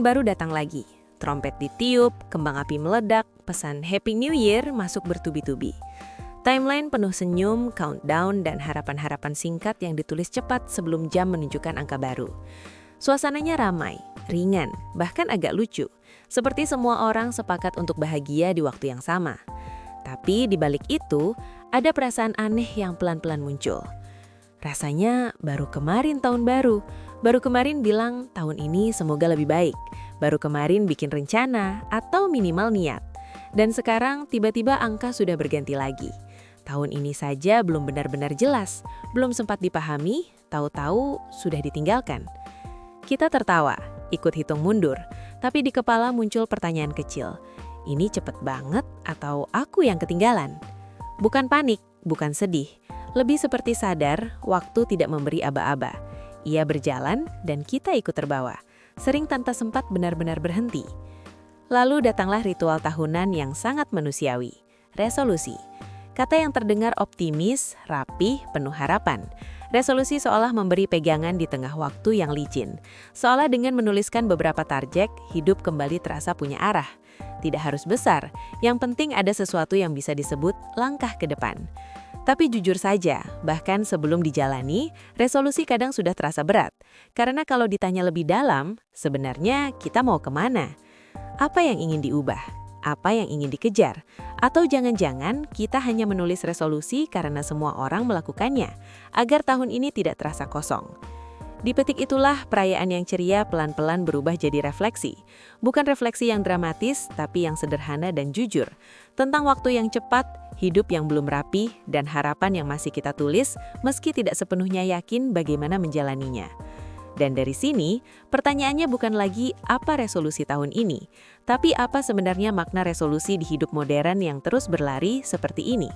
Tahun baru datang lagi. Trompet ditiup, kembang api meledak, pesan Happy New Year masuk bertubi-tubi. Timeline penuh senyum, countdown, dan harapan-harapan singkat yang ditulis cepat sebelum jam menunjukkan angka baru. Suasananya ramai, ringan, bahkan agak lucu. Seperti semua orang sepakat untuk bahagia di waktu yang sama. Tapi di balik itu, ada perasaan aneh yang pelan-pelan muncul. Rasanya baru kemarin tahun baru. Baru kemarin bilang tahun ini semoga lebih baik. Baru kemarin bikin rencana atau minimal niat. Dan sekarang tiba-tiba angka sudah berganti lagi. Tahun ini saja belum benar-benar jelas, belum sempat dipahami, tahu-tahu sudah ditinggalkan. Kita tertawa, ikut hitung mundur, tapi di kepala muncul pertanyaan kecil. Ini cepet banget atau aku yang ketinggalan? Bukan panik, bukan sedih. Lebih seperti sadar, waktu tidak memberi aba-aba. Ia berjalan dan kita ikut terbawa, sering tanpa sempat benar-benar berhenti. Lalu datanglah ritual tahunan yang sangat manusiawi, resolusi. Kata yang terdengar optimis, rapih, penuh harapan. Resolusi seolah memberi pegangan di tengah waktu yang licin. Seolah dengan menuliskan beberapa target, hidup kembali terasa punya arah. Tidak harus besar, yang penting ada sesuatu yang bisa disebut langkah ke depan. Tapi jujur saja, bahkan sebelum dijalani, resolusi kadang sudah terasa berat. Karena kalau ditanya lebih dalam, sebenarnya kita mau kemana? Apa yang ingin diubah? Apa yang ingin dikejar? Atau jangan-jangan kita hanya menulis resolusi karena semua orang melakukannya, agar tahun ini tidak terasa kosong. Di petik itulah perayaan yang ceria pelan-pelan berubah jadi refleksi. Bukan refleksi yang dramatis, tapi yang sederhana dan jujur. Tentang waktu yang cepat, hidup yang belum rapi, dan harapan yang masih kita tulis, meski tidak sepenuhnya yakin bagaimana menjalaninya. Dan dari sini, pertanyaannya bukan lagi apa resolusi tahun ini, tapi apa sebenarnya makna resolusi di hidup modern yang terus berlari seperti ini.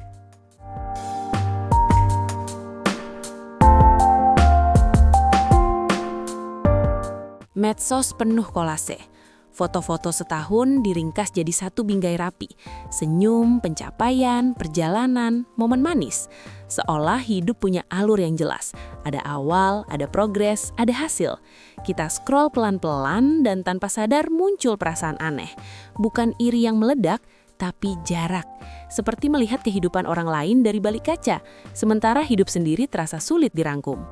Medsos penuh kolase. Foto-foto setahun diringkas jadi satu bingkai rapi. Senyum, pencapaian, perjalanan, momen manis. Seolah hidup punya alur yang jelas. Ada awal, ada progres, ada hasil. Kita scroll pelan-pelan dan tanpa sadar muncul perasaan aneh. Bukan iri yang meledak, tapi jarak. Seperti melihat kehidupan orang lain dari balik kaca, sementara hidup sendiri terasa sulit dirangkum.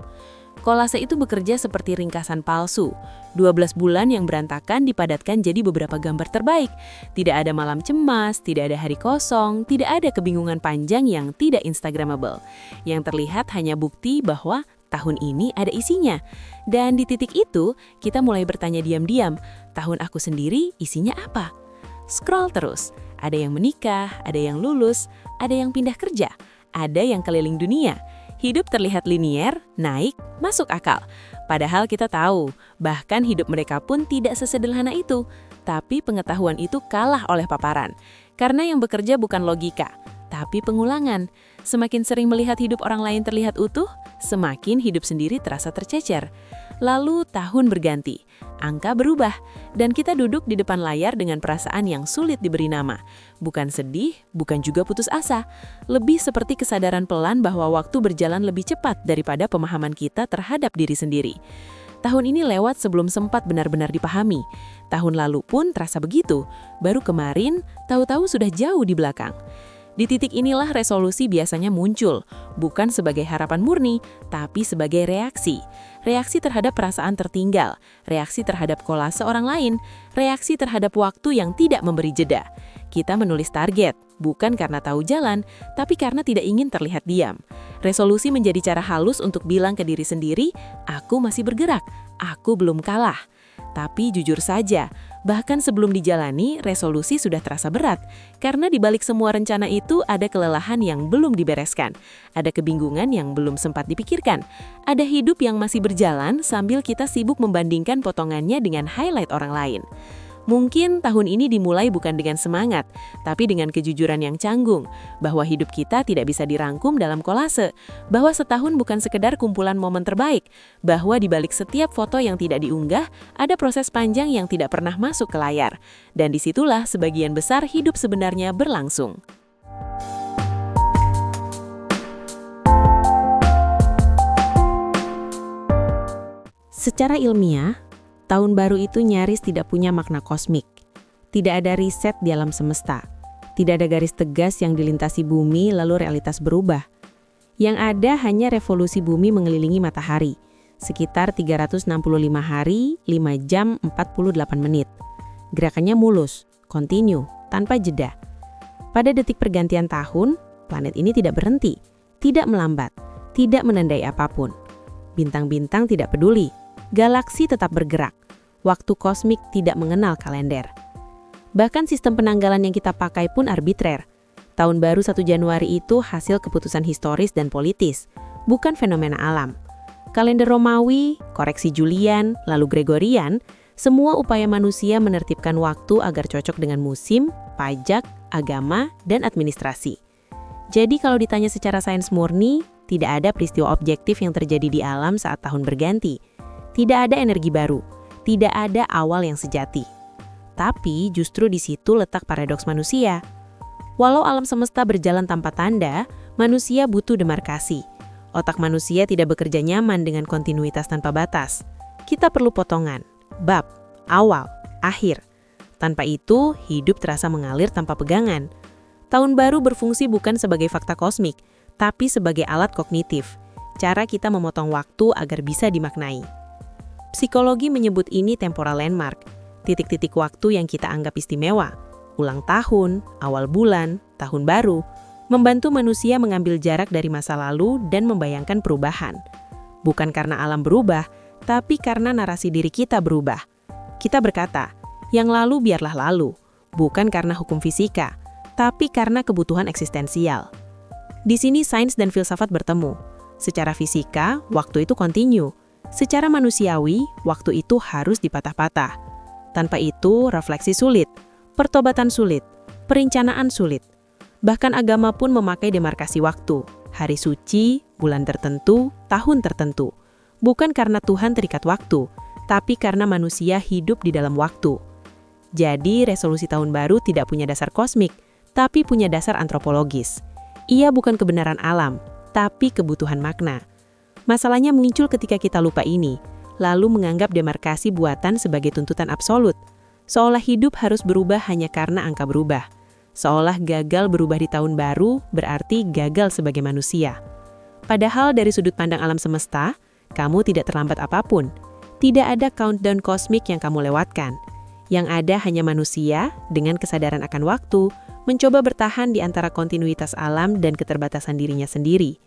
Kolase itu bekerja seperti ringkasan palsu. 12 bulan yang berantakan dipadatkan jadi beberapa gambar terbaik. Tidak ada malam cemas, tidak ada hari kosong, tidak ada kebingungan panjang yang tidak instagramable. Yang terlihat hanya bukti bahwa tahun ini ada isinya. Dan di titik itu, kita mulai bertanya diam-diam, tahun aku sendiri isinya apa? Scroll terus. Ada yang menikah, ada yang lulus, ada yang pindah kerja, ada yang keliling dunia. Hidup terlihat linier, naik, masuk akal. Padahal kita tahu, bahkan hidup mereka pun tidak sesederhana itu. Tapi pengetahuan itu kalah oleh paparan. Karena yang bekerja bukan logika, tapi pengulangan. Semakin sering melihat hidup orang lain terlihat utuh, semakin hidup sendiri terasa tercecer. Lalu tahun berganti, angka berubah, dan kita duduk di depan layar dengan perasaan yang sulit diberi nama. Bukan sedih, bukan juga putus asa. Lebih seperti kesadaran pelan bahwa waktu berjalan lebih cepat daripada pemahaman kita terhadap diri sendiri. Tahun ini lewat sebelum sempat benar-benar dipahami. Tahun lalu pun terasa begitu. Baru kemarin, tahu-tahu sudah jauh di belakang. Di titik inilah resolusi biasanya muncul, bukan sebagai harapan murni, tapi sebagai reaksi. Reaksi terhadap perasaan tertinggal, reaksi terhadap kolase orang lain, reaksi terhadap waktu yang tidak memberi jeda. Kita menulis target, bukan karena tahu jalan, tapi karena tidak ingin terlihat diam. Resolusi menjadi cara halus untuk bilang ke diri sendiri, aku masih bergerak, aku belum kalah. Tapi jujur saja, bahkan sebelum dijalani, resolusi sudah terasa berat. Karena di balik semua rencana itu ada kelelahan yang belum dibereskan. Ada kebingungan yang belum sempat dipikirkan. Ada hidup yang masih berjalan sambil kita sibuk membandingkan potongannya dengan highlight orang lain. Mungkin tahun ini dimulai bukan dengan semangat, tapi dengan kejujuran yang canggung, bahwa hidup kita tidak bisa dirangkum dalam kolase, bahwa setahun bukan sekedar kumpulan momen terbaik, bahwa di balik setiap foto yang tidak diunggah, ada proses panjang yang tidak pernah masuk ke layar. Dan disitulah sebagian besar hidup sebenarnya berlangsung. Secara ilmiah, Tahun baru itu nyaris tidak punya makna kosmik. Tidak ada riset di alam semesta. Tidak ada garis tegas yang dilintasi bumi lalu realitas berubah. Yang ada hanya revolusi bumi mengelilingi matahari, sekitar 365 hari, 5 jam, 48 menit. Gerakannya mulus, kontinu, tanpa jeda. Pada detik pergantian tahun, planet ini tidak berhenti, tidak melambat, tidak menandai apapun. Bintang-bintang tidak peduli, galaksi tetap bergerak. Waktu kosmik tidak mengenal kalender. Bahkan sistem penanggalan yang kita pakai pun arbitrer. Tahun baru 1 Januari itu hasil keputusan historis dan politis, bukan fenomena alam. Kalender Romawi, koreksi Julian, lalu Gregorian, semua upaya manusia menertibkan waktu agar cocok dengan musim, pajak, agama, dan administrasi. Jadi kalau ditanya secara sains murni, tidak ada peristiwa objektif yang terjadi di alam saat tahun berganti. Tidak ada energi baru, tidak ada awal yang sejati. Tapi justru di situ letak paradoks manusia. Walau alam semesta berjalan tanpa tanda, manusia butuh demarkasi. Otak manusia tidak bekerja nyaman dengan kontinuitas tanpa batas. Kita perlu potongan, bab, awal, akhir. Tanpa itu, hidup terasa mengalir tanpa pegangan. Tahun baru berfungsi bukan sebagai fakta kosmik, tapi sebagai alat kognitif. Cara kita memotong waktu agar bisa dimaknai. Psikologi menyebut ini temporal landmark, titik-titik waktu yang kita anggap istimewa. Ulang tahun, awal bulan, tahun baru, membantu manusia mengambil jarak dari masa lalu dan membayangkan perubahan. Bukan karena alam berubah, tapi karena narasi diri kita berubah. Kita berkata, yang lalu biarlah lalu, bukan karena hukum fisika, tapi karena kebutuhan eksistensial. Di sini sains dan filsafat bertemu. Secara fisika, waktu itu kontinu. Secara manusiawi, waktu itu harus dipatah-patah. Tanpa itu, refleksi sulit, pertobatan sulit, perencanaan sulit. Bahkan agama pun memakai demarkasi waktu, hari suci, bulan tertentu, tahun tertentu. Bukan karena Tuhan terikat waktu, tapi karena manusia hidup di dalam waktu. Jadi, resolusi tahun baru tidak punya dasar kosmik, tapi punya dasar antropologis. Ia bukan kebenaran alam, tapi kebutuhan makna. Masalahnya muncul ketika kita lupa ini, lalu menganggap demarkasi buatan sebagai tuntutan absolut. Seolah hidup harus berubah hanya karena angka berubah. Seolah gagal berubah di tahun baru berarti gagal sebagai manusia. Padahal dari sudut pandang alam semesta, kamu tidak terlambat apapun. Tidak ada countdown kosmik yang kamu lewatkan. Yang ada hanya manusia dengan kesadaran akan waktu, mencoba bertahan di antara kontinuitas alam dan keterbatasan dirinya sendiri.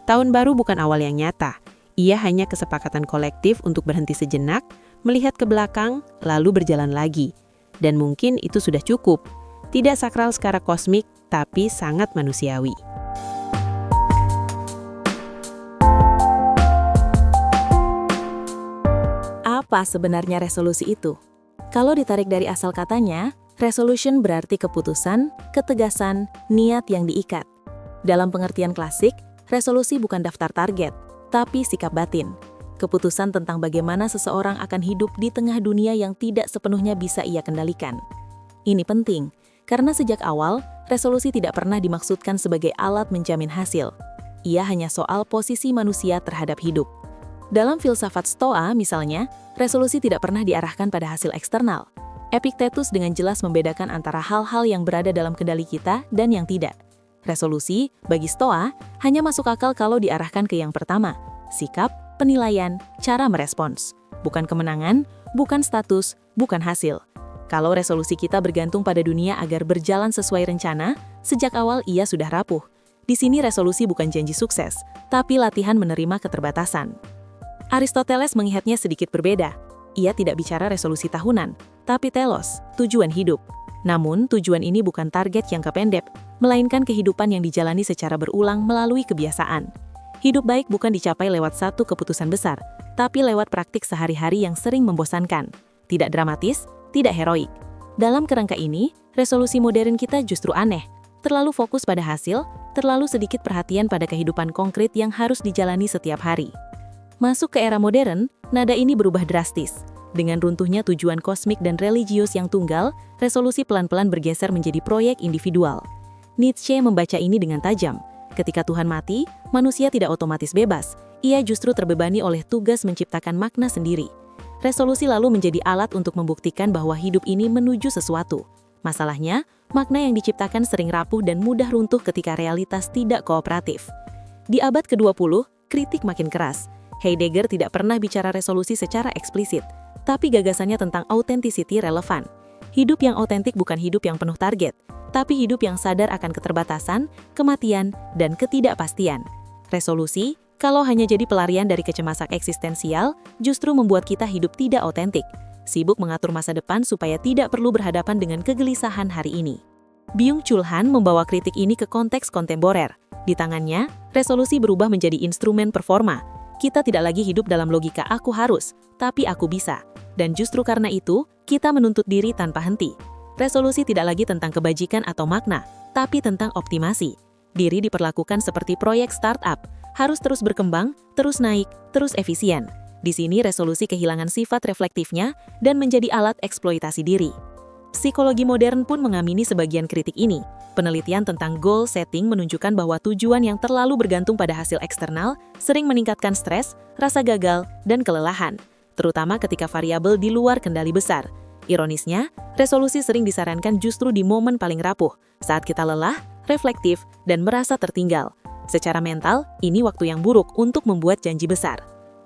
Tahun baru bukan awal yang nyata. Ia hanya kesepakatan kolektif untuk berhenti sejenak, melihat ke belakang, lalu berjalan lagi. Dan mungkin itu sudah cukup. Tidak sakral secara kosmik, tapi sangat manusiawi. Apa sebenarnya resolusi itu? Kalau ditarik dari asal katanya, resolution berarti keputusan, ketegasan, niat yang diikat. Dalam pengertian klasik, resolusi bukan daftar target, tapi sikap batin. Keputusan tentang bagaimana seseorang akan hidup di tengah dunia yang tidak sepenuhnya bisa ia kendalikan. Ini penting, karena sejak awal, resolusi tidak pernah dimaksudkan sebagai alat menjamin hasil. Ia hanya soal posisi manusia terhadap hidup. Dalam filsafat Stoa, misalnya, resolusi tidak pernah diarahkan pada hasil eksternal. Epictetus dengan jelas membedakan antara hal-hal yang berada dalam kendali kita dan yang tidak. Resolusi, bagi Stoa, hanya masuk akal kalau diarahkan ke yang pertama, sikap, penilaian, cara merespons. Bukan kemenangan, bukan status, bukan hasil. Kalau resolusi kita bergantung pada dunia agar berjalan sesuai rencana, sejak awal ia sudah rapuh. Di sini resolusi bukan janji sukses, tapi latihan menerima keterbatasan. Aristoteles melihatnya sedikit berbeda. Ia tidak bicara resolusi tahunan, tapi telos, tujuan hidup. Namun, tujuan ini bukan target jangka pendek, melainkan kehidupan yang dijalani secara berulang melalui kebiasaan. Hidup baik bukan dicapai lewat satu keputusan besar, tapi lewat praktik sehari-hari yang sering membosankan. Tidak dramatis, tidak heroik. Dalam kerangka ini, resolusi modern kita justru aneh. Terlalu fokus pada hasil, terlalu sedikit perhatian pada kehidupan konkret yang harus dijalani setiap hari. Masuk ke era modern, nada ini berubah drastis. Dengan runtuhnya tujuan kosmik dan religius yang tunggal, resolusi pelan-pelan bergeser menjadi proyek individual. Nietzsche membaca ini dengan tajam. Ketika Tuhan mati, manusia tidak otomatis bebas. Ia justru terbebani oleh tugas menciptakan makna sendiri. resolusi lalu menjadi alat untuk membuktikan bahwa hidup ini menuju sesuatu. Masalahnya, makna yang diciptakan sering rapuh dan mudah runtuh ketika realitas tidak kooperatif. Di abad ke-20, kritik makin keras. Heidegger tidak pernah bicara resolusi secara eksplisit, tapi gagasannya tentang authenticity relevan. Hidup yang autentik bukan hidup yang penuh target, tapi hidup yang sadar akan keterbatasan, kematian, dan ketidakpastian. Resolusi, kalau hanya jadi pelarian dari kecemasan eksistensial, justru membuat kita hidup tidak otentik, sibuk mengatur masa depan supaya tidak perlu berhadapan dengan kegelisahan hari ini. Byung-Chul Han membawa kritik ini ke konteks kontemporer. Di tangannya, resolusi berubah menjadi instrumen performa. Kita tidak lagi hidup dalam logika aku harus, tapi aku bisa. Dan justru karena itu, kita menuntut diri tanpa henti. Resolusi tidak lagi tentang kebajikan atau makna, tapi tentang optimasi. Diri diperlakukan seperti proyek startup, harus terus berkembang, terus naik, terus efisien. Di sini resolusi kehilangan sifat reflektifnya dan menjadi alat eksploitasi diri. Psikologi modern pun mengamini sebagian kritik ini. Penelitian tentang goal setting menunjukkan bahwa tujuan yang terlalu bergantung pada hasil eksternal sering meningkatkan stres, rasa gagal, dan kelelahan, terutama ketika variabel di luar kendali besar. Ironisnya, resolusi sering disarankan justru di momen paling rapuh, saat kita lelah, reflektif, dan merasa tertinggal. Secara mental, ini waktu yang buruk untuk membuat janji besar.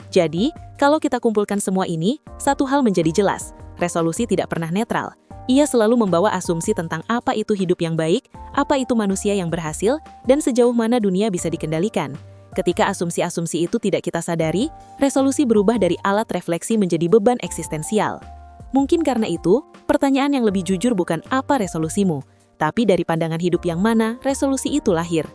Jadi, kalau kita kumpulkan semua ini, satu hal menjadi jelas, resolusi tidak pernah netral. Ia selalu membawa asumsi tentang apa itu hidup yang baik, apa itu manusia yang berhasil, dan sejauh mana dunia bisa dikendalikan. Ketika asumsi-asumsi itu tidak kita sadari, resolusi berubah dari alat refleksi menjadi beban eksistensial. Mungkin karena itu, pertanyaan yang lebih jujur bukan apa resolusimu, tapi dari pandangan hidup yang mana resolusi itu lahir.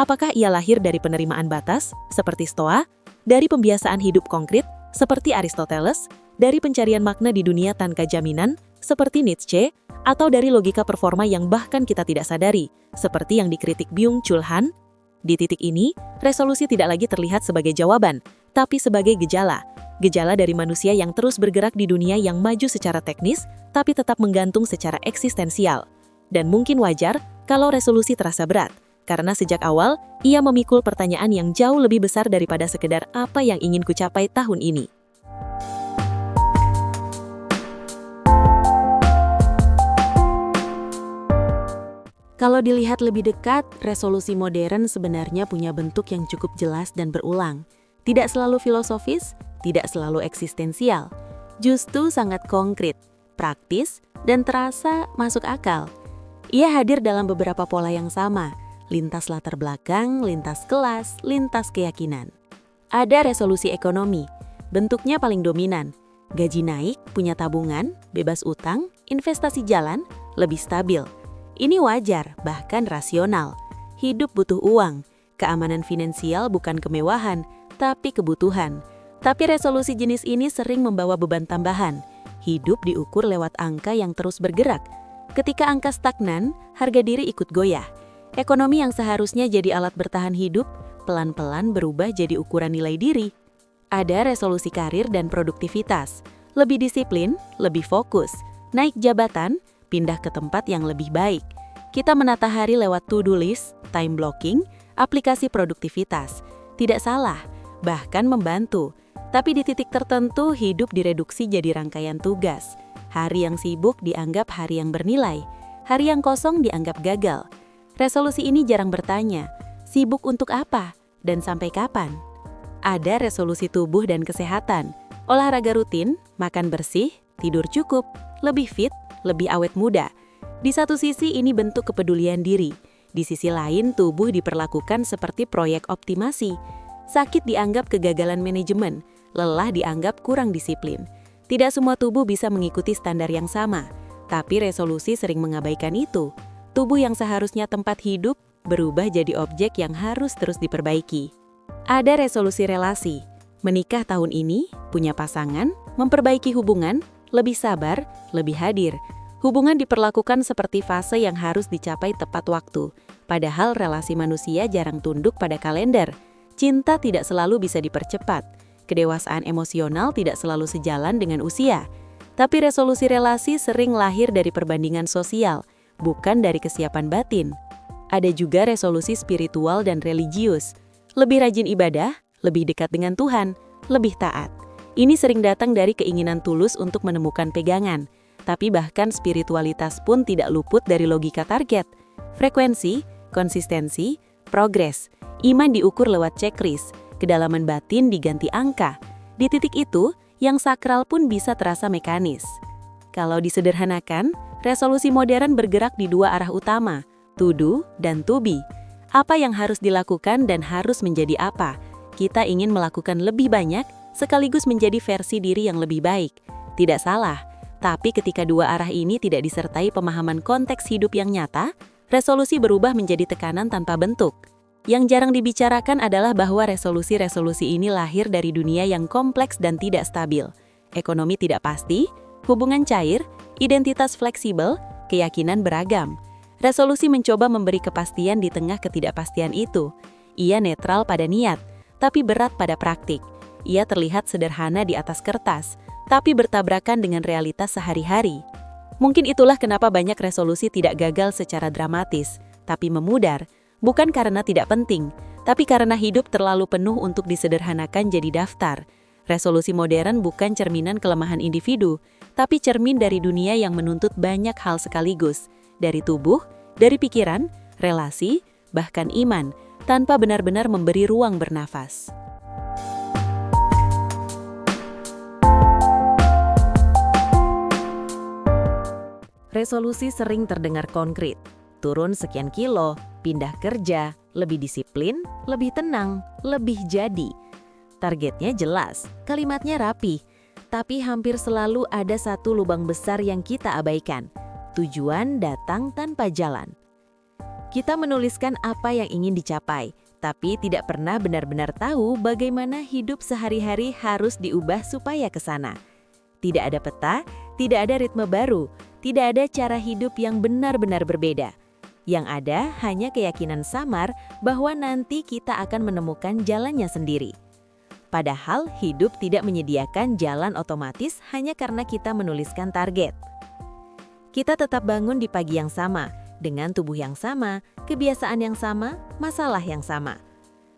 Apakah ia lahir dari penerimaan batas, seperti Stoa, dari pembiasaan hidup konkret, seperti Aristoteles, dari pencarian makna di dunia tanpa jaminan, seperti Nietzsche, atau dari logika performa yang bahkan kita tidak sadari, seperti yang dikritik Byung-Chul Han? Di titik ini, resolusi tidak lagi terlihat sebagai jawaban, tapi sebagai gejala. Gejala dari manusia yang terus bergerak di dunia yang maju secara teknis, tapi tetap menggantung secara eksistensial. Dan mungkin wajar kalau resolusi terasa berat, karena sejak awal, ia memikul pertanyaan yang jauh lebih besar daripada sekedar apa yang ingin kucapai tahun ini. Kalau dilihat lebih dekat, resolusi modern sebenarnya punya bentuk yang cukup jelas dan berulang. Tidak selalu filosofis, tidak selalu eksistensial. Justru sangat konkret, praktis, dan terasa masuk akal. Ia hadir dalam beberapa pola yang sama, lintas latar belakang, lintas kelas, lintas keyakinan. Ada resolusi ekonomi, bentuknya paling dominan. Gaji naik, punya tabungan, bebas utang, investasi jalan, lebih stabil. Ini wajar, bahkan rasional. Hidup butuh uang, keamanan finansial bukan kemewahan, tapi kebutuhan. Tapi resolusi jenis ini sering membawa beban tambahan. Hidup diukur lewat angka yang terus bergerak. Ketika angka stagnan, harga diri ikut goyah. Ekonomi yang seharusnya jadi alat bertahan hidup, pelan-pelan berubah jadi ukuran nilai diri. Ada resolusi karir dan produktivitas. Lebih disiplin, lebih fokus. Naik jabatan, pindah ke tempat yang lebih baik. Kita menata hari lewat to-do list, time blocking, aplikasi produktivitas. Tidak salah, bahkan membantu. Tapi di titik tertentu, hidup direduksi jadi rangkaian tugas. Hari yang sibuk dianggap hari yang bernilai. Hari yang kosong dianggap gagal. Resolusi ini jarang bertanya, sibuk untuk apa dan sampai kapan? Ada resolusi tubuh dan kesehatan, olahraga rutin, makan bersih, tidur cukup, lebih fit, lebih awet muda. Di satu sisi ini bentuk kepedulian diri, di sisi lain tubuh diperlakukan seperti proyek optimasi. Sakit dianggap kegagalan manajemen, lelah dianggap kurang disiplin. Tidak semua tubuh bisa mengikuti standar yang sama, tapi resolusi sering mengabaikan itu. Tubuh yang seharusnya tempat hidup berubah jadi objek yang harus terus diperbaiki. Ada resolusi relasi, menikah tahun ini, punya pasangan, memperbaiki hubungan, lebih sabar, lebih hadir. Hubungan diperlakukan seperti fase yang harus dicapai tepat waktu, padahal relasi manusia jarang tunduk pada kalender. Cinta tidak selalu bisa dipercepat, kedewasaan emosional tidak selalu sejalan dengan usia. Tapi resolusi relasi sering lahir dari perbandingan sosial, bukan dari kesiapan batin. Ada juga resolusi spiritual dan religius. Lebih rajin ibadah, lebih dekat dengan Tuhan, lebih taat. Ini sering datang dari keinginan tulus untuk menemukan pegangan. Tapi bahkan spiritualitas pun tidak luput dari logika target. Frekuensi, konsistensi, progres. Iman diukur lewat checklist, kedalaman batin diganti angka. Di titik itu, yang sakral pun bisa terasa mekanis. Kalau disederhanakan, resolusi modern bergerak di dua arah utama, to do dan to be. Apa yang harus dilakukan dan harus menjadi apa? Kita ingin melakukan lebih banyak, sekaligus menjadi versi diri yang lebih baik. Tidak salah, tapi ketika dua arah ini tidak disertai pemahaman konteks hidup yang nyata, resolusi berubah menjadi tekanan tanpa bentuk. Yang jarang dibicarakan adalah bahwa resolusi-resolusi ini lahir dari dunia yang kompleks dan tidak stabil. Ekonomi tidak pasti, hubungan cair, identitas fleksibel, keyakinan beragam. Resolusi mencoba memberi kepastian di tengah ketidakpastian itu. Ia netral pada niat, tapi berat pada praktik. Ia terlihat sederhana di atas kertas, tapi bertabrakan dengan realitas sehari-hari. Mungkin itulah kenapa banyak resolusi tidak gagal secara dramatis, tapi memudar, bukan karena tidak penting, tapi karena hidup terlalu penuh untuk disederhanakan jadi daftar. Resolusi modern bukan cerminan kelemahan individu, tapi cermin dari dunia yang menuntut banyak hal sekaligus, dari tubuh, dari pikiran, relasi, bahkan iman, tanpa benar-benar memberi ruang bernafas. Resolusi sering terdengar konkret. Turun sekian kilo, pindah kerja, lebih disiplin, lebih tenang, lebih jadi. Targetnya jelas, kalimatnya rapi, tapi hampir selalu ada satu lubang besar yang kita abaikan. Tujuan datang tanpa jalan. Kita menuliskan apa yang ingin dicapai, tapi tidak pernah benar-benar tahu bagaimana hidup sehari-hari harus diubah supaya ke sana. Tidak ada peta, tidak ada ritme baru, tidak ada cara hidup yang benar-benar berbeda. Yang ada hanya keyakinan samar bahwa nanti kita akan menemukan jalannya sendiri. Padahal hidup tidak menyediakan jalan otomatis hanya karena kita menuliskan target. Kita tetap bangun di pagi yang sama, dengan tubuh yang sama, kebiasaan yang sama, masalah yang sama.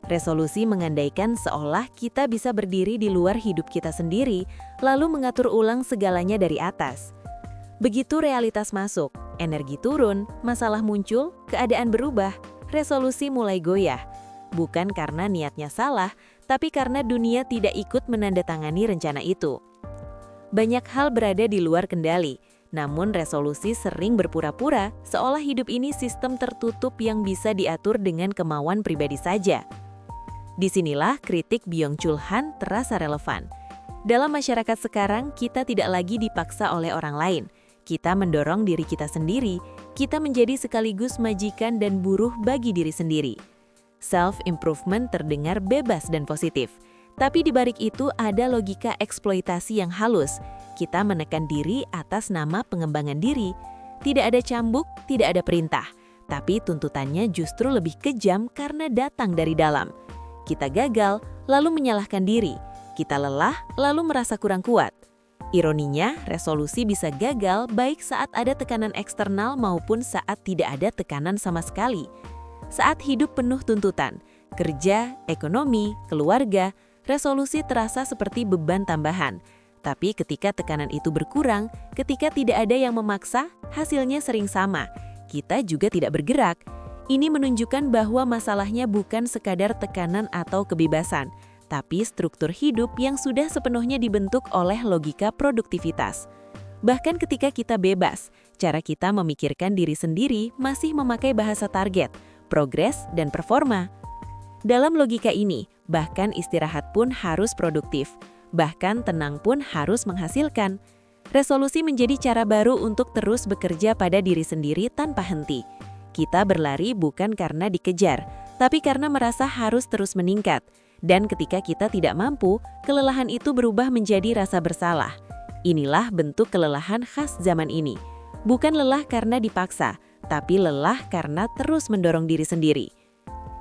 Resolusi mengandaikan seolah kita bisa berdiri di luar hidup kita sendiri, lalu mengatur ulang segalanya dari atas. Begitu realitas masuk, energi turun, masalah muncul, keadaan berubah, resolusi mulai goyah. Bukan karena niatnya salah, tapi karena dunia tidak ikut menandatangani rencana itu. Banyak hal berada di luar kendali, namun resolusi sering berpura-pura seolah hidup ini sistem tertutup yang bisa diatur dengan kemauan pribadi saja. Disinilah kritik Byung-Chul Han terasa relevan. Dalam masyarakat sekarang, kita tidak lagi dipaksa oleh orang lain. Kita mendorong diri kita sendiri, kita menjadi sekaligus majikan dan buruh bagi diri sendiri. Self-improvement terdengar bebas dan positif, tapi di balik itu ada logika eksploitasi yang halus. Kita menekan diri atas nama pengembangan diri. Tidak ada cambuk, tidak ada perintah, tapi tuntutannya justru lebih kejam karena datang dari dalam. Kita gagal, lalu menyalahkan diri. Kita lelah, lalu merasa kurang kuat. Ironinya, resolusi bisa gagal baik saat ada tekanan eksternal maupun saat tidak ada tekanan sama sekali. Saat hidup penuh tuntutan, kerja, ekonomi, keluarga, resolusi terasa seperti beban tambahan. Tapi ketika tekanan itu berkurang, ketika tidak ada yang memaksa, hasilnya sering sama. Kita juga tidak bergerak. Ini menunjukkan bahwa masalahnya bukan sekadar tekanan atau kebebasan, tapi struktur hidup yang sudah sepenuhnya dibentuk oleh logika produktivitas. Bahkan ketika kita bebas, cara kita memikirkan diri sendiri masih memakai bahasa target, progres, dan performa. Dalam logika ini, bahkan istirahat pun harus produktif, bahkan tenang pun harus menghasilkan. Resolusi menjadi cara baru untuk terus bekerja pada diri sendiri tanpa henti. Kita berlari bukan karena dikejar, tapi karena merasa harus terus meningkat. Dan ketika kita tidak mampu, kelelahan itu berubah menjadi rasa bersalah. Inilah bentuk kelelahan khas zaman ini. Bukan lelah karena dipaksa, tapi lelah karena terus mendorong diri sendiri.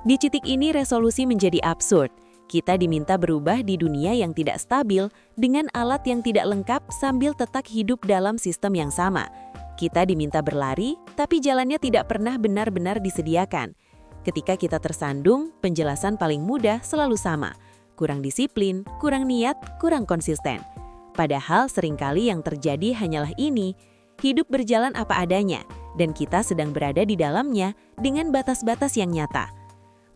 Di titik ini resolusi menjadi absurd. Kita diminta berubah di dunia yang tidak stabil dengan alat yang tidak lengkap sambil tetap hidup dalam sistem yang sama. Kita diminta berlari, tapi jalannya tidak pernah benar-benar disediakan. Ketika kita tersandung, penjelasan paling mudah selalu sama. kurang disiplin, kurang niat, kurang konsisten. Padahal seringkali yang terjadi hanyalah ini, hidup berjalan apa adanya, dan kita sedang berada di dalamnya dengan batas-batas yang nyata.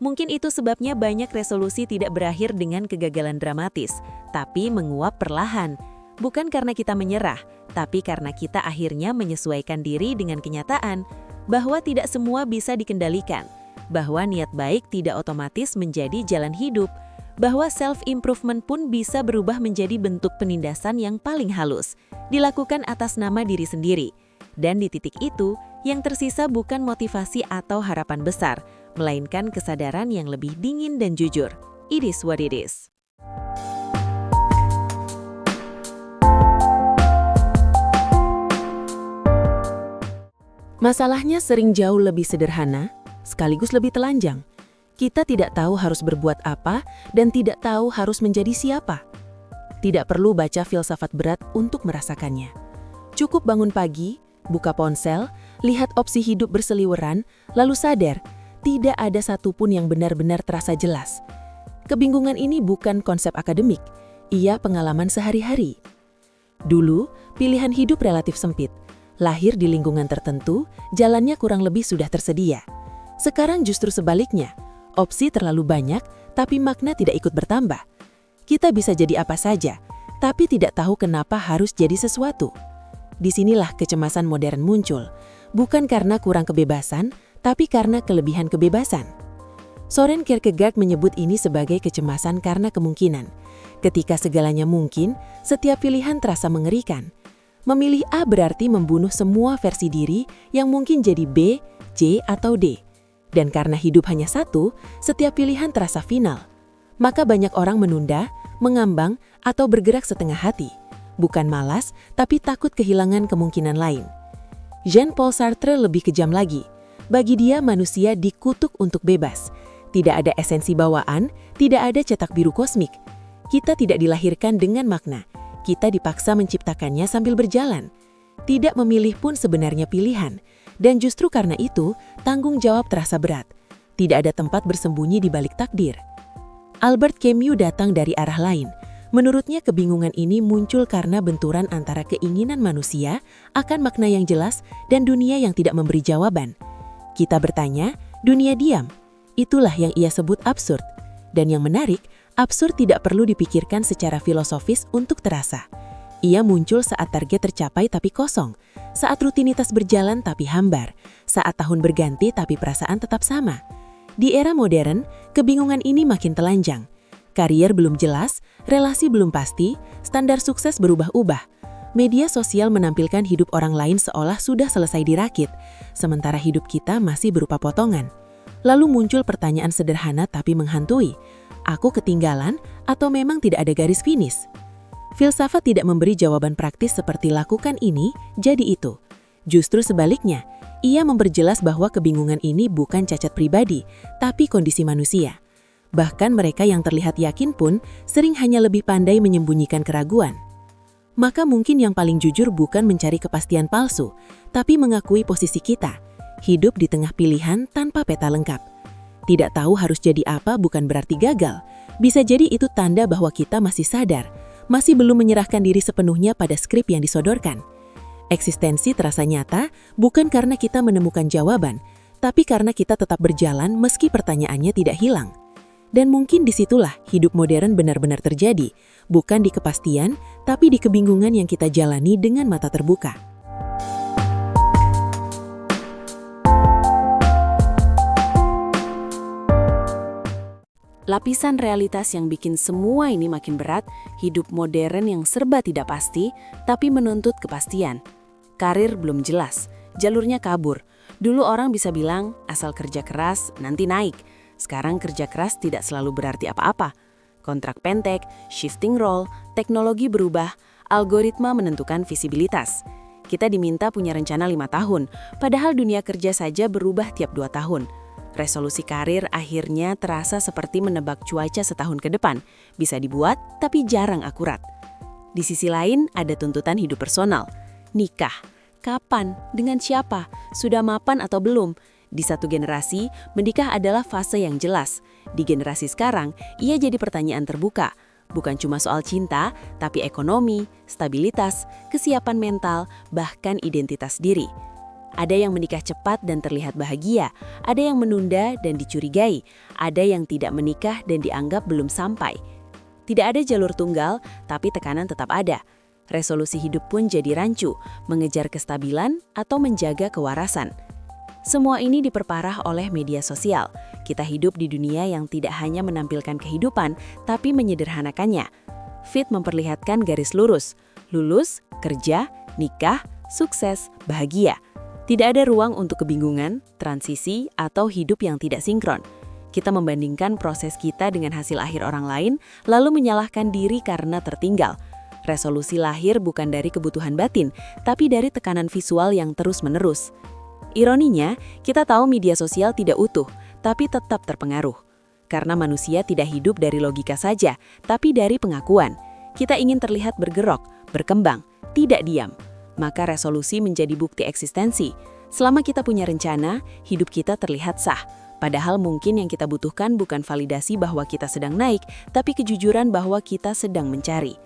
Mungkin itu sebabnya banyak resolusi tidak berakhir dengan kegagalan dramatis, tapi menguap perlahan. Bukan karena kita menyerah, tapi karena kita akhirnya menyesuaikan diri dengan kenyataan bahwa tidak semua bisa dikendalikan, bahwa niat baik tidak otomatis menjadi jalan hidup, bahwa self-improvement pun bisa berubah menjadi bentuk penindasan yang paling halus, dilakukan atas nama diri sendiri. Dan di titik itu, yang tersisa bukan motivasi atau harapan besar, melainkan kesadaran yang lebih dingin dan jujur. It is what it is. Masalahnya sering jauh lebih sederhana, sekaligus lebih telanjang. Kita tidak tahu harus berbuat apa dan tidak tahu harus menjadi siapa. Tidak perlu baca filsafat berat untuk merasakannya. Cukup bangun pagi, buka ponsel, lihat opsi hidup berseliweran, lalu sadar, tidak ada satupun yang benar-benar terasa jelas. Kebingungan ini bukan konsep akademik, ia pengalaman sehari-hari. Dulu, pilihan hidup relatif sempit. Lahir di lingkungan tertentu, jalannya kurang lebih sudah tersedia. Sekarang justru sebaliknya, opsi terlalu banyak, tapi makna tidak ikut bertambah. Kita bisa jadi apa saja, tapi tidak tahu kenapa harus jadi sesuatu. Disinilah kecemasan modern muncul, bukan karena kurang kebebasan, tapi karena kelebihan kebebasan. Soren Kierkegaard menyebut ini sebagai kecemasan karena kemungkinan. Ketika segalanya mungkin, setiap pilihan terasa mengerikan. Memilih A berarti membunuh semua versi diri yang mungkin jadi B, C, atau D. Dan karena hidup hanya satu, setiap pilihan terasa final. Maka banyak orang menunda, mengambang, atau bergerak setengah hati. Bukan malas, tapi takut kehilangan kemungkinan lain. Jean-Paul Sartre lebih kejam lagi. Bagi dia, manusia dikutuk untuk bebas. Tidak ada esensi bawaan, tidak ada cetak biru kosmik. Kita tidak dilahirkan dengan makna. Kita dipaksa menciptakannya sambil berjalan. Tidak memilih pun sebenarnya pilihan. Dan justru karena itu, tanggung jawab terasa berat. Tidak ada tempat bersembunyi di balik takdir. Albert Camus datang dari arah lain. Menurutnya kebingungan ini muncul karena benturan antara keinginan manusia akan makna yang jelas dan dunia yang tidak memberi jawaban. Kita bertanya, dunia diam. Itulah yang ia sebut absurd. Dan yang menarik, absurd tidak perlu dipikirkan secara filosofis untuk terasa. Ia muncul saat target tercapai tapi kosong, saat rutinitas berjalan tapi hambar, saat tahun berganti tapi perasaan tetap sama. Di era modern, kebingungan ini makin telanjang. Karier belum jelas, relasi belum pasti, standar sukses berubah-ubah. Media sosial menampilkan hidup orang lain seolah sudah selesai dirakit, sementara hidup kita masih berupa potongan. Lalu muncul pertanyaan sederhana tapi menghantui. Aku ketinggalan atau memang tidak ada garis finish? Filsafat tidak memberi jawaban praktis seperti lakukan ini, jadi itu. Justru sebaliknya, ia memperjelas bahwa kebingungan ini bukan cacat pribadi, tapi kondisi manusia. Bahkan mereka yang terlihat yakin pun sering hanya lebih pandai menyembunyikan keraguan. Maka mungkin yang paling jujur bukan mencari kepastian palsu, tapi mengakui posisi kita, hidup di tengah pilihan tanpa peta lengkap. Tidak tahu harus jadi apa bukan berarti gagal. Bisa jadi itu tanda bahwa kita masih sadar, masih belum menyerahkan diri sepenuhnya pada skrip yang disodorkan. Eksistensi terasa nyata bukan karena kita menemukan jawaban, tapi karena kita tetap berjalan meski pertanyaannya tidak hilang. Dan mungkin disitulah hidup modern benar-benar terjadi, bukan di kepastian, tapi di kebingungan yang kita jalani dengan mata terbuka. Lapisan realitas yang bikin semua ini makin berat, hidup modern yang serba tidak pasti, tapi menuntut kepastian. Karir belum jelas, jalurnya kabur. Dulu orang bisa bilang, asal kerja keras, nanti naik. Sekarang kerja keras tidak selalu berarti apa-apa. Kontrak pendek, shifting role, teknologi berubah, algoritma menentukan visibilitas. Kita diminta punya rencana 5 tahun, padahal dunia kerja saja berubah tiap 2 tahun. Resolusi karir akhirnya terasa seperti menebak cuaca setahun ke depan. Bisa dibuat, tapi jarang akurat. Di sisi lain, ada tuntutan hidup personal. Nikah. Kapan? Dengan siapa? Sudah mapan atau belum? Di satu generasi, menikah adalah fase yang jelas. Di generasi sekarang, ia jadi pertanyaan terbuka. Bukan cuma soal cinta, tapi ekonomi, stabilitas, kesiapan mental, bahkan identitas diri. Ada yang menikah cepat dan terlihat bahagia, ada yang menunda dan dicurigai, ada yang tidak menikah dan dianggap belum sampai. Tidak ada jalur tunggal, tapi tekanan tetap ada. Resolusi hidup pun jadi rancu, mengejar kestabilan atau menjaga kewarasan. Semua ini diperparah oleh media sosial. Kita hidup di dunia yang tidak hanya menampilkan kehidupan, tapi menyederhanakannya. Feed memperlihatkan garis lurus, lulus, kerja, nikah, sukses, bahagia. Tidak ada ruang untuk kebingungan, transisi, atau hidup yang tidak sinkron. Kita membandingkan proses kita dengan hasil akhir orang lain, lalu menyalahkan diri karena tertinggal. Resolusi lahir bukan dari kebutuhan batin, tapi dari tekanan visual yang terus-menerus. Ironinya, kita tahu media sosial tidak utuh, tapi tetap terpengaruh. Karena manusia tidak hidup dari logika saja, tapi dari pengakuan. Kita ingin terlihat bergerak, berkembang, tidak diam. Maka resolusi menjadi bukti eksistensi. Selama kita punya rencana, hidup kita terlihat sah. Padahal mungkin yang kita butuhkan bukan validasi bahwa kita sedang naik, tapi kejujuran bahwa kita sedang mencari.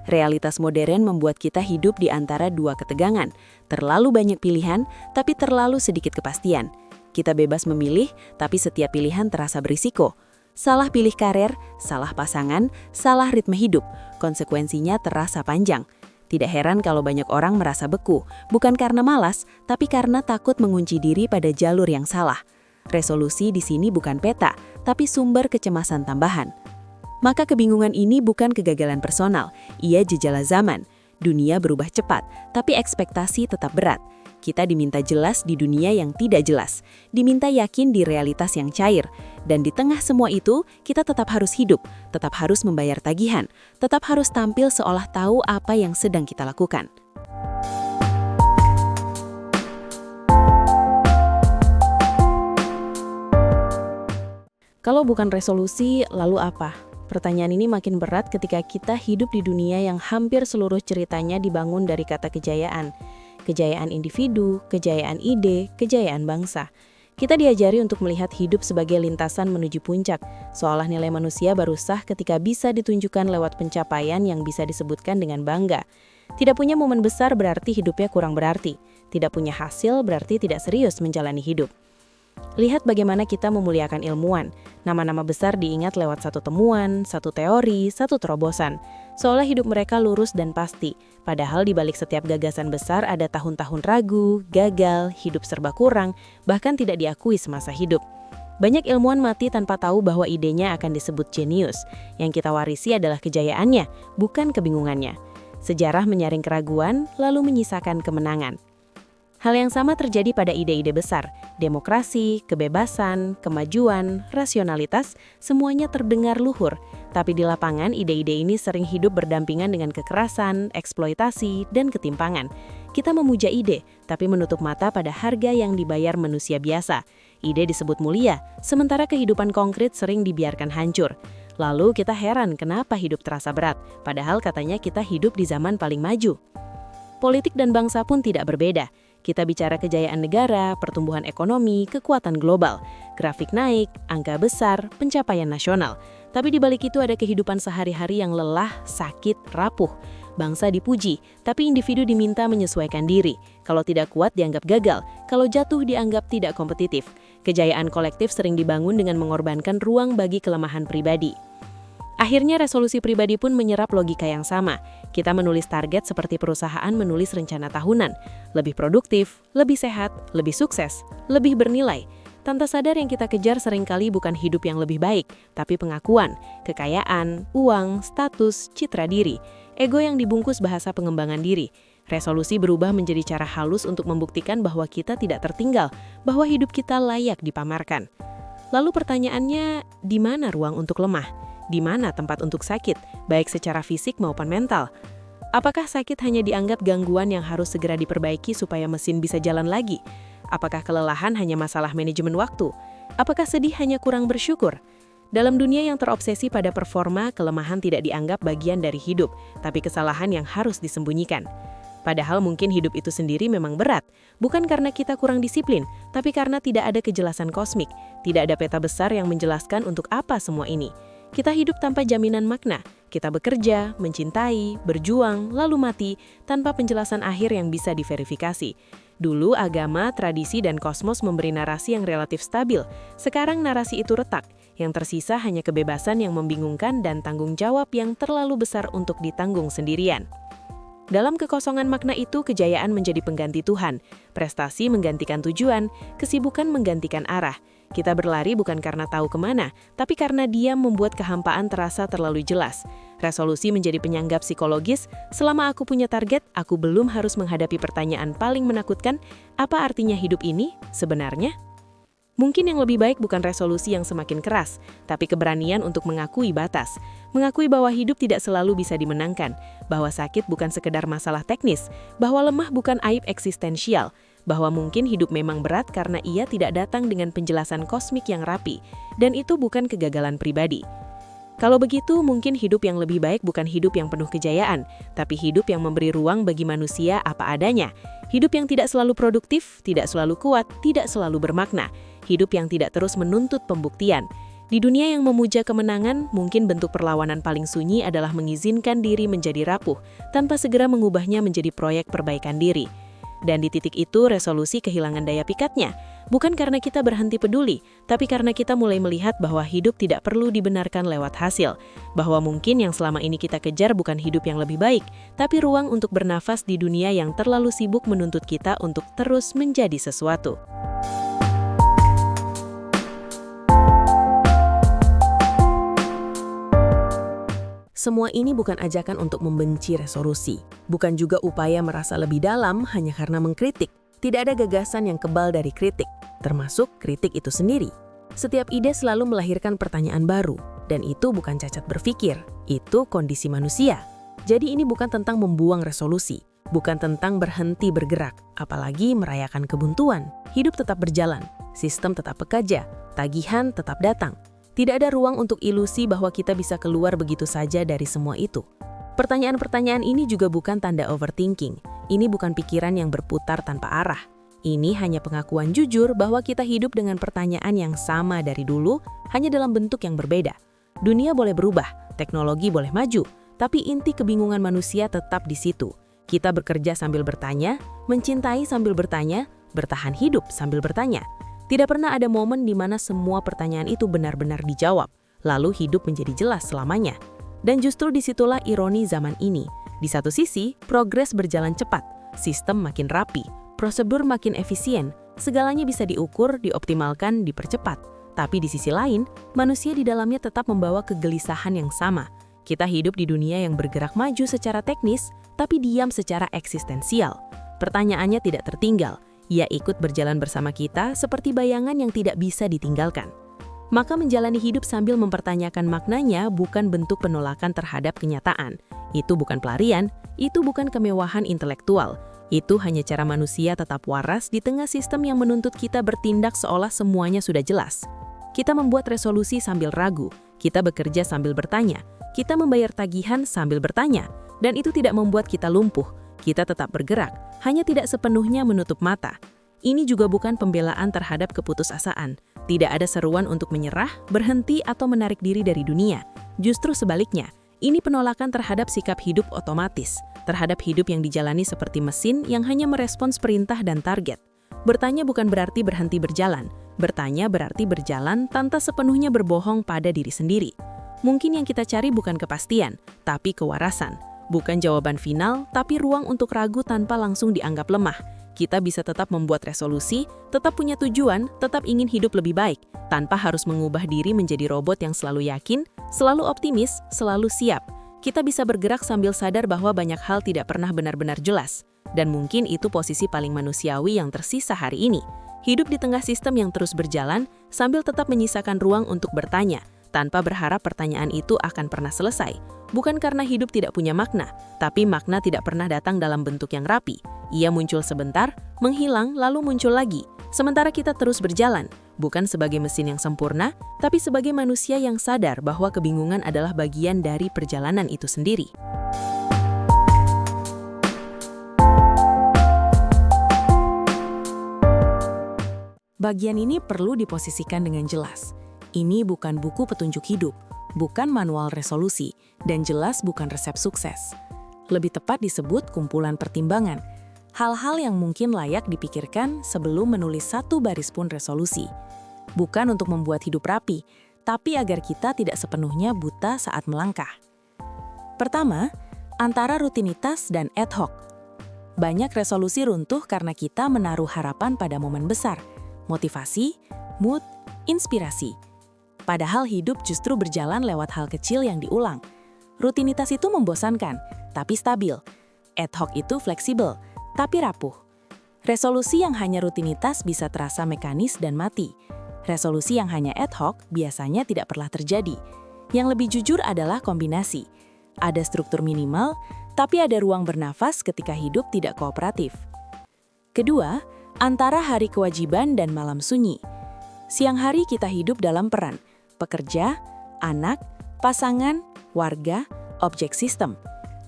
Realitas modern membuat kita hidup di antara dua ketegangan. Terlalu banyak pilihan, tapi terlalu sedikit kepastian. Kita bebas memilih, tapi setiap pilihan terasa berisiko. Salah pilih karir, salah pasangan, salah ritme hidup. Konsekuensinya terasa panjang. Tidak heran kalau banyak orang merasa beku, bukan karena malas, tapi karena takut mengunci diri pada jalur yang salah. Resolusi di sini bukan peta, tapi sumber kecemasan tambahan. Maka kebingungan ini bukan kegagalan personal, ia jejala zaman. Dunia berubah cepat, tapi ekspektasi tetap berat. Kita diminta jelas di dunia yang tidak jelas, diminta yakin di realitas yang cair. Dan di tengah semua itu, kita tetap harus hidup, tetap harus membayar tagihan, tetap harus tampil seolah tahu apa yang sedang kita lakukan. Kalau bukan resolusi, lalu apa? Pertanyaan ini makin berat ketika kita hidup di dunia yang hampir seluruh ceritanya dibangun dari kata kejayaan. Kejayaan individu, kejayaan ide, kejayaan bangsa. Kita diajari untuk melihat hidup sebagai lintasan menuju puncak, seolah nilai manusia baru sah ketika bisa ditunjukkan lewat pencapaian yang bisa disebutkan dengan bangga. Tidak punya momen besar berarti hidupnya kurang berarti. Tidak punya hasil berarti tidak serius menjalani hidup. Lihat bagaimana kita memuliakan ilmuwan. Nama-nama besar diingat lewat satu temuan, satu teori, satu terobosan. Seolah hidup mereka lurus dan pasti. Padahal di balik setiap gagasan besar ada tahun-tahun ragu, gagal, hidup serba kurang, bahkan tidak diakui semasa hidup. Banyak ilmuwan mati tanpa tahu bahwa idenya akan disebut jenius. Yang kita warisi adalah kejayaannya, bukan kebingungannya. Sejarah menyaring keraguan, lalu menyisakan kemenangan. Hal yang sama terjadi pada ide-ide besar. Demokrasi, kebebasan, kemajuan, rasionalitas, semuanya terdengar luhur. Tapi di lapangan, ide-ide ini sering hidup berdampingan dengan kekerasan, eksploitasi, dan ketimpangan. Kita memuja ide, tapi menutup mata pada harga yang dibayar manusia biasa. Ide disebut mulia, sementara kehidupan konkret sering dibiarkan hancur. Lalu kita heran kenapa hidup terasa berat, padahal katanya kita hidup di zaman paling maju. Politik dan bangsa pun tidak berbeda. Kita bicara kejayaan negara, pertumbuhan ekonomi, kekuatan global, grafik naik, angka besar, pencapaian nasional. Tapi di balik itu ada kehidupan sehari-hari yang lelah, sakit, rapuh. Bangsa dipuji, tapi individu diminta menyesuaikan diri. Kalau tidak kuat dianggap gagal, kalau jatuh dianggap tidak kompetitif. Kejayaan kolektif sering dibangun dengan mengorbankan ruang bagi kelemahan pribadi. Akhirnya resolusi pribadi pun menyerap logika yang sama. Kita menulis target seperti perusahaan menulis rencana tahunan. Lebih produktif, lebih sehat, lebih sukses, lebih bernilai. Tanpa sadar yang kita kejar seringkali bukan hidup yang lebih baik, tapi pengakuan, kekayaan, uang, status, citra diri, ego yang dibungkus bahasa pengembangan diri. Resolusi berubah menjadi cara halus untuk membuktikan bahwa kita tidak tertinggal, bahwa hidup kita layak dipamerkan. Lalu pertanyaannya, di mana ruang untuk lemah? Di mana tempat untuk sakit, baik secara fisik maupun mental? Apakah sakit hanya dianggap gangguan yang harus segera diperbaiki supaya mesin bisa jalan lagi? Apakah kelelahan hanya masalah manajemen waktu? Apakah sedih hanya kurang bersyukur? Dalam dunia yang terobsesi pada performa, kelemahan tidak dianggap bagian dari hidup, tapi kesalahan yang harus disembunyikan. Padahal mungkin hidup itu sendiri memang berat, bukan karena kita kurang disiplin, tapi karena tidak ada kejelasan kosmik, tidak ada peta besar yang menjelaskan untuk apa semua ini. Kita hidup tanpa jaminan makna, kita bekerja, mencintai, berjuang, lalu mati, tanpa penjelasan akhir yang bisa diverifikasi. Dulu agama, tradisi, dan kosmos memberi narasi yang relatif stabil, sekarang narasi itu retak, yang tersisa hanya kebebasan yang membingungkan dan tanggung jawab yang terlalu besar untuk ditanggung sendirian. Dalam kekosongan makna itu, kejayaan menjadi pengganti Tuhan, prestasi menggantikan tujuan, kesibukan menggantikan arah. Kita berlari bukan karena tahu kemana, tapi karena dia membuat kehampaan terasa terlalu jelas. Resolusi menjadi penyanggap psikologis, selama aku punya target, aku belum harus menghadapi pertanyaan paling menakutkan, apa artinya hidup ini sebenarnya? Mungkin yang lebih baik bukan resolusi yang semakin keras, tapi keberanian untuk mengakui batas. Mengakui bahwa hidup tidak selalu bisa dimenangkan, bahwa sakit bukan sekedar masalah teknis, bahwa lemah bukan aib eksistensial, bahwa mungkin hidup memang berat karena ia tidak datang dengan penjelasan kosmik yang rapi, dan itu bukan kegagalan pribadi. Kalau begitu, mungkin hidup yang lebih baik bukan hidup yang penuh kejayaan, tapi hidup yang memberi ruang bagi manusia apa adanya. Hidup yang tidak selalu produktif, tidak selalu kuat, tidak selalu bermakna. Hidup yang tidak terus menuntut pembuktian. Di dunia yang memuja kemenangan, mungkin bentuk perlawanan paling sunyi adalah mengizinkan diri menjadi rapuh, tanpa segera mengubahnya menjadi proyek perbaikan diri. Dan di titik itu, resolusi kehilangan daya pikatnya. Bukan karena kita berhenti peduli, tapi karena kita mulai melihat bahwa hidup tidak perlu dibenarkan lewat hasil. Bahwa mungkin yang selama ini kita kejar bukan hidup yang lebih baik, tapi ruang untuk bernafas di dunia yang terlalu sibuk menuntut kita untuk terus menjadi sesuatu. Semua ini bukan ajakan untuk membenci resolusi, bukan juga upaya merasa lebih dalam hanya karena mengkritik. Tidak ada gagasan yang kebal dari kritik, termasuk kritik itu sendiri. Setiap ide selalu melahirkan pertanyaan baru, dan itu bukan cacat berpikir, itu kondisi manusia. Jadi ini bukan tentang membuang resolusi, bukan tentang berhenti bergerak, apalagi merayakan kebuntuan. Hidup tetap berjalan, sistem tetap bekerja, tagihan tetap datang. Tidak ada ruang untuk ilusi bahwa kita bisa keluar begitu saja dari semua itu. Pertanyaan-pertanyaan ini juga bukan tanda overthinking. Ini bukan pikiran yang berputar tanpa arah. Ini hanya pengakuan jujur bahwa kita hidup dengan pertanyaan yang sama dari dulu, hanya dalam bentuk yang berbeda. Dunia boleh berubah, teknologi boleh maju, tapi inti kebingungan manusia tetap di situ. Kita bekerja sambil bertanya, mencintai sambil bertanya, bertahan hidup sambil bertanya. Tidak pernah ada momen di mana semua pertanyaan itu benar-benar dijawab, lalu hidup menjadi jelas selamanya. Dan justru disitulah ironi zaman ini. Di satu sisi, progres berjalan cepat, sistem makin rapi, prosedur makin efisien, segalanya bisa diukur, dioptimalkan, dipercepat. Tapi di sisi lain, manusia di dalamnya tetap membawa kegelisahan yang sama. Kita hidup di dunia yang bergerak maju secara teknis, tapi diam secara eksistensial. Pertanyaannya tidak tertinggal. Ia ikut berjalan bersama kita seperti bayangan yang tidak bisa ditinggalkan. Maka menjalani hidup sambil mempertanyakan maknanya bukan bentuk penolakan terhadap kenyataan. Itu bukan pelarian, itu bukan kemewahan intelektual. Itu hanya cara manusia tetap waras di tengah sistem yang menuntut kita bertindak seolah semuanya sudah jelas. Kita membuat resolusi sambil ragu, kita bekerja sambil bertanya, kita membayar tagihan sambil bertanya, dan itu tidak membuat kita lumpuh. Kita tetap bergerak, hanya tidak sepenuhnya menutup mata. Ini juga bukan pembelaan terhadap keputusasaan. Tidak ada seruan untuk menyerah, berhenti, atau menarik diri dari dunia. Justru sebaliknya, ini penolakan terhadap sikap hidup otomatis, terhadap hidup yang dijalani seperti mesin yang hanya merespons perintah dan target. Bertanya bukan berarti berhenti berjalan. Bertanya berarti berjalan tanpa sepenuhnya berbohong pada diri sendiri. Mungkin yang kita cari bukan kepastian, tapi kewarasan. Bukan jawaban final, tapi ruang untuk ragu tanpa langsung dianggap lemah. Kita bisa tetap membuat resolusi, tetap punya tujuan, tetap ingin hidup lebih baik, tanpa harus mengubah diri menjadi robot yang selalu yakin, selalu optimis, selalu siap. Kita bisa bergerak sambil sadar bahwa banyak hal tidak pernah benar-benar jelas. Dan mungkin itu posisi paling manusiawi yang tersisa hari ini. Hidup di tengah sistem yang terus berjalan, sambil tetap menyisakan ruang untuk bertanya, tanpa berharap pertanyaan itu akan pernah selesai. Bukan karena hidup tidak punya makna, tapi makna tidak pernah datang dalam bentuk yang rapi. Ia muncul sebentar, menghilang, lalu muncul lagi. Sementara kita terus berjalan, bukan sebagai mesin yang sempurna, tapi sebagai manusia yang sadar bahwa kebingungan adalah bagian dari perjalanan itu sendiri. Bagian ini perlu diposisikan dengan jelas. Ini bukan buku petunjuk hidup, bukan manual resolusi, dan jelas bukan resep sukses. Lebih tepat disebut kumpulan pertimbangan, hal-hal yang mungkin layak dipikirkan sebelum menulis satu baris pun resolusi. Bukan untuk membuat hidup rapi, tapi agar kita tidak sepenuhnya buta saat melangkah. Pertama, antara rutinitas dan ad hoc. Banyak resolusi runtuh karena kita menaruh harapan pada momen besar, motivasi, mood, inspirasi. Padahal hidup justru berjalan lewat hal kecil yang diulang. Rutinitas itu membosankan, tapi stabil. Ad hoc itu fleksibel, tapi rapuh. Resolusi yang hanya rutinitas bisa terasa mekanis dan mati. Resolusi yang hanya ad hoc biasanya tidak pernah terjadi. Yang lebih jujur adalah kombinasi. Ada struktur minimal, tapi ada ruang bernafas ketika hidup tidak kooperatif. Kedua, antara hari kewajiban dan malam sunyi. Siang hari kita hidup dalam peran, pekerja, anak, pasangan, warga, objek sistem.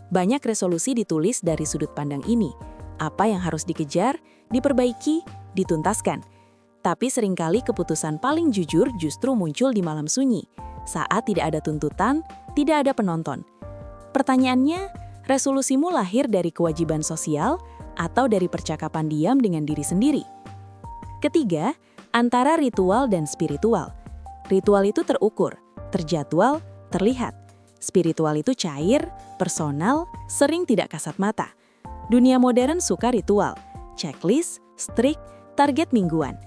Banyak resolusi ditulis dari sudut pandang ini. Apa yang harus dikejar, diperbaiki, dituntaskan. Tapi seringkali keputusan paling jujur justru muncul di malam sunyi, saat tidak ada tuntutan, tidak ada penonton. Pertanyaannya, resolusimu lahir dari kewajiban sosial atau dari percakapan diam dengan diri sendiri? Ketiga, antara ritual dan spiritual. Ritual itu terukur, terjadwal, terlihat. Spiritual itu cair, personal, sering tidak kasat mata. Dunia modern suka ritual, checklist, strict, target mingguan.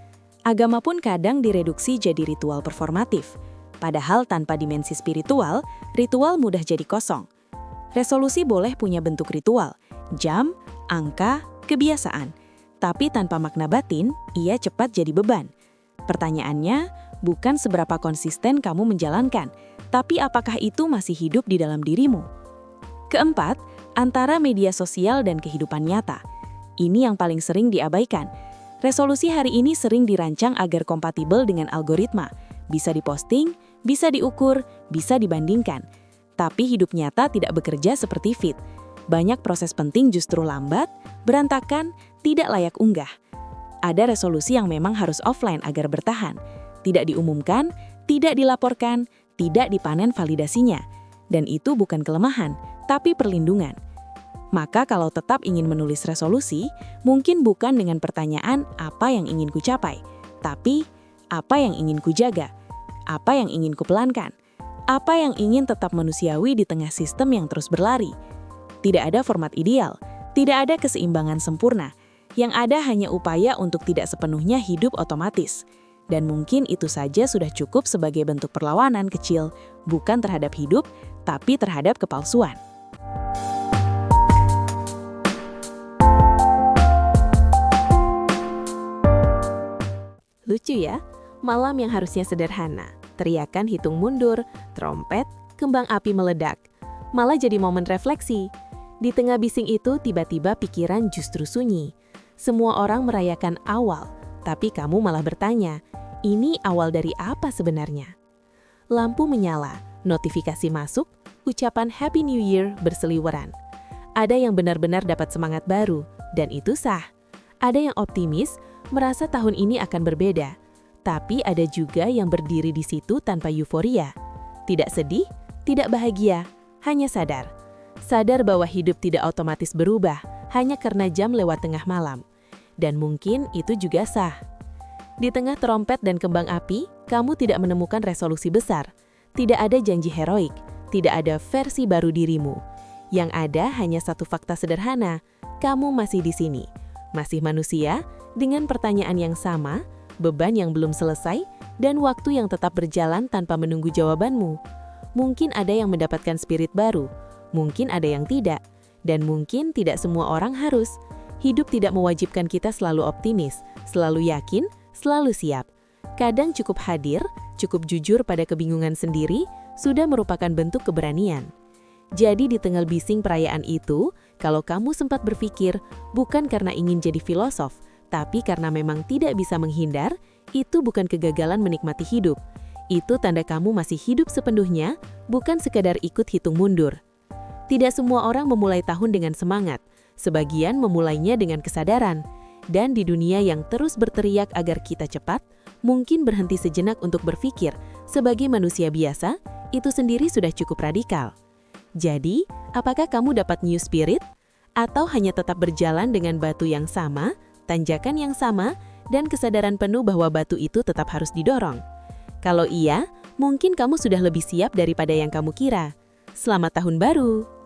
Agama pun kadang direduksi jadi ritual performatif. Padahal tanpa dimensi spiritual, ritual mudah jadi kosong. Resolusi boleh punya bentuk ritual, jam, angka, kebiasaan. Tapi tanpa makna batin, ia cepat jadi beban. Pertanyaannya, bukan seberapa konsisten kamu menjalankan, tapi apakah itu masih hidup di dalam dirimu? Keempat, antara media sosial dan kehidupan nyata. Ini yang paling sering diabaikan. Resolusi hari ini sering dirancang agar kompatibel dengan algoritma. Bisa diposting, bisa diukur, bisa dibandingkan. Tapi hidup nyata tidak bekerja seperti feed. Banyak proses penting justru lambat, berantakan, tidak layak unggah. Ada resolusi yang memang harus offline agar bertahan. Tidak diumumkan, tidak dilaporkan, tidak dipanen validasinya. Dan itu bukan kelemahan, tapi perlindungan. Maka kalau tetap ingin menulis resolusi, mungkin bukan dengan pertanyaan apa yang ingin kucapai, tapi apa yang ingin kujaga, apa yang ingin kupelankan, apa yang ingin tetap manusiawi di tengah sistem yang terus berlari. Tidak ada format ideal, tidak ada keseimbangan sempurna. Yang ada hanya upaya untuk tidak sepenuhnya hidup otomatis. Dan mungkin itu saja sudah cukup sebagai bentuk perlawanan kecil, bukan terhadap hidup, tapi terhadap kepalsuan. Lucu ya, malam yang harusnya sederhana. Teriakan hitung mundur, trompet, kembang api meledak. Malah jadi momen refleksi. Di tengah bising itu tiba-tiba pikiran justru sunyi. Semua orang merayakan awal, tapi kamu malah bertanya, ini awal dari apa sebenarnya? Lampu menyala, notifikasi masuk, ucapan Happy New Year berseliweran. Ada yang benar-benar dapat semangat baru, dan itu sah. Ada yang optimis, merasa tahun ini akan berbeda. Tapi ada juga yang berdiri di situ tanpa euforia. Tidak sedih, tidak bahagia, hanya sadar. Sadar bahwa hidup tidak otomatis berubah, hanya karena jam lewat tengah malam. Dan mungkin itu juga sah. Di tengah trompet dan kembang api, kamu tidak menemukan resolusi besar. Tidak ada janji heroik, tidak ada versi baru dirimu. Yang ada hanya satu fakta sederhana, kamu masih di sini. Masih manusia, dengan pertanyaan yang sama, beban yang belum selesai, dan waktu yang tetap berjalan tanpa menunggu jawabanmu. Mungkin ada yang mendapatkan spirit baru, mungkin ada yang tidak, dan mungkin tidak semua orang harus. Hidup tidak mewajibkan kita selalu optimis, selalu yakin, selalu siap. Kadang cukup hadir, cukup jujur pada kebingungan sendiri, sudah merupakan bentuk keberanian. Jadi di tengah bising perayaan itu, kalau kamu sempat berpikir, bukan karena ingin jadi filosof, tapi karena memang tidak bisa menghindar, itu bukan kegagalan menikmati hidup. Itu tanda kamu masih hidup sepenuhnya, bukan sekadar ikut hitung mundur. Tidak semua orang memulai tahun dengan semangat. Sebagian memulainya dengan kesadaran. Dan di dunia yang terus berteriak agar kita cepat, mungkin berhenti sejenak untuk berpikir sebagai manusia biasa, itu sendiri sudah cukup radikal. Jadi, apakah kamu dapat new spirit? Atau hanya tetap berjalan dengan batu yang sama, tanjakan yang sama, dan kesadaran penuh bahwa batu itu tetap harus didorong? Kalau iya, mungkin kamu sudah lebih siap daripada yang kamu kira. Selamat Tahun Baru!